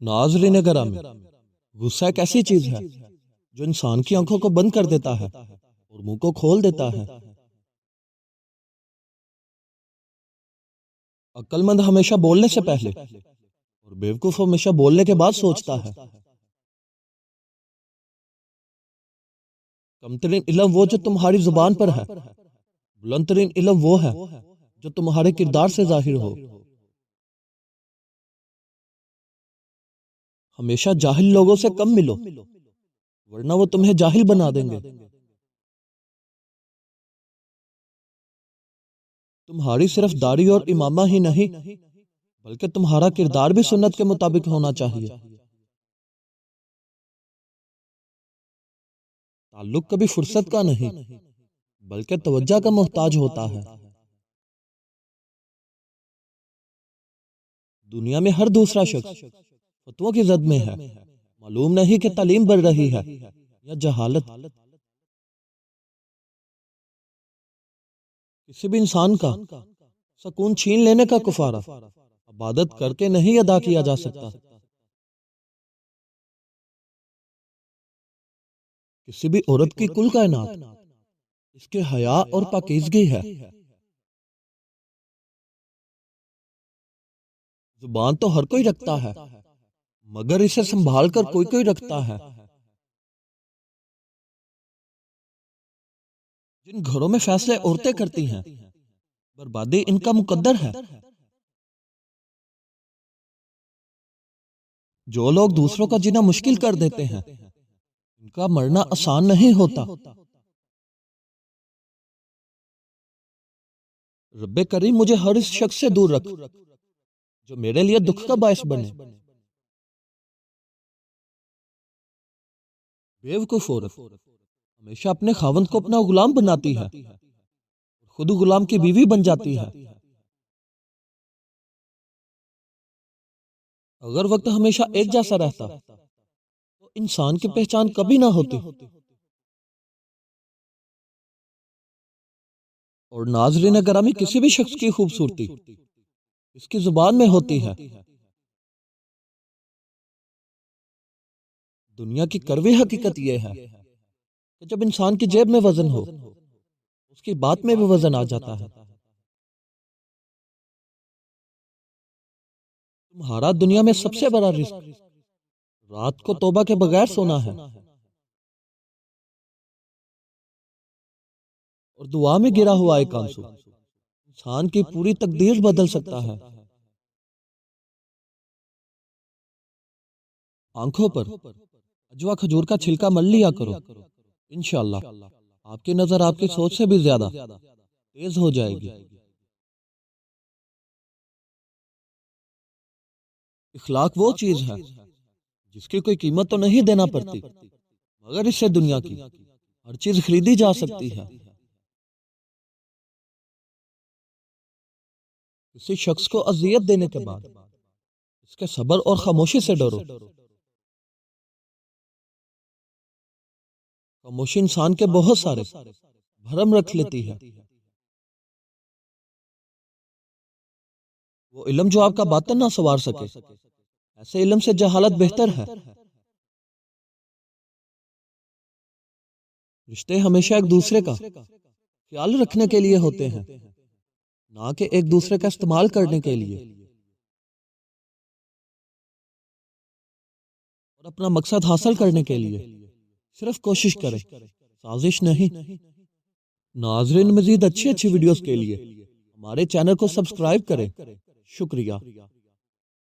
ناظرین گرامی، غصہ ایک ایسی چیز ہے جو انسان کی آنکھوں کو بند کر دیتا ہے اور منہ کو کھول دیتا ہے۔ عقل مند ہمیشہ بولنے سے پہلے اور بیوقوف ہمیشہ بولنے کے بعد سوچتا ہے۔ کم ترین علم وہ جو تمہاری زبان پر ہے، بلند ترین علم وہ ہے جو تمہارے کردار سے ظاہر ہو۔ ہمیشہ جاہل لوگوں سے کم ملو، ورنہ وہ تمہیں جاہل بنا دیں گے۔ تمہاری صرف داڑھی اور امامہ ہی نہیں، بلکہ تمہارا کردار بھی سنت کے مطابق ہونا چاہیے۔ تعلق کبھی فرصت کا نہیں، بلکہ توجہ کا محتاج ہوتا ہے۔ دنیا میں ہر دوسرا شخص فتووں کی زد میں ہے، معلوم نہیں کہ تعلیم بڑھ رہی ہے یا جہالت۔ کسی بھی انسان کا سکون چھین لینے کا کفارہ عبادت کر کے نہیں ادا کیا جا سکتا۔ کسی بھی عورت کی کل کائنات اس کے حیا اور پاکیزگی ہے۔ زبان تو ہر کوئی رکھتا ہے، مگر اسے سنبھال کر کوئی رکھتا ہے۔ جن گھروں میں فیصلے عورتیں کرتی ہیں، بربادی ان کا مقدر ہے۔ جو لوگ دوسروں کا جینا مشکل کر دیتے ہیں، ان کا مرنا آسان نہیں ہوتا۔ رب کریم مجھے ہر اس شخص سے دور رکھ جو میرے لیے دکھ کا باعث بنے۔ بیوقوف عورت ہمیشہ اپنے خاوند کو اپنا غلام بناتی ہے، خود غلام کی بیوی بن جاتی ہے۔ اگر وقت ہمیشہ ایک جیسا رہتا تو انسان کی پہچان کبھی نہ ہوتی۔ اور ناظرین گرامی، کسی بھی شخص کی خوبصورتی اس کی زبان میں ہوتی ہے۔ دنیا کی کڑوی حقیقت یہ ہے کہ جب انسان کی جیب میں وزن ہو، اس کی بات میں بھی وزن آ جاتا ہے۔ تمہارا دنیا میں سب سے بڑا رزق رات کو توبہ کے بغیر سونا ہے، اور دعا میں گرا ہوا ایک آنسو انسان کی پوری تقدیر بدل سکتا ہے۔ آنکھوں پر اجوا کھجور کا چھلکا مل لیا کرو، انشاءاللہ آپ کی نظر آپ کی سوچ سے بھی زیادہ تیز ہو جائے گی۔ اخلاق وہ چیز ہے جس کی کوئی قیمت تو نہیں دینا پڑتی، مگر اس سے دنیا کی ہر چیز خریدی جا سکتی ہے۔ کسی شخص کو اذیت دینے کے بعد اس کے صبر اور خاموشی سے ڈرو۔ خاموشی انسان کے بہت سارے بھرم رکھ لیتی ہے۔ وہ علم جو آپ کا باطن نہ سنوار سکے، ایسے علم سے جہالت بہتر ہے۔ رشتے ہمیشہ ایک دوسرے کا خیال رکھنے کے لیے ہوتے ہیں، نہ کہ ایک دوسرے کا استعمال کرنے کے لیے۔ اور اپنا مقصد حاصل کرنے کے لیے صرف کوشش کریں، سازش نہیں۔ ناظرین، مزید اچھی ویڈیوز کے لیے ہمارے چینل کو سبسکرائب کریں۔ شکریہ۔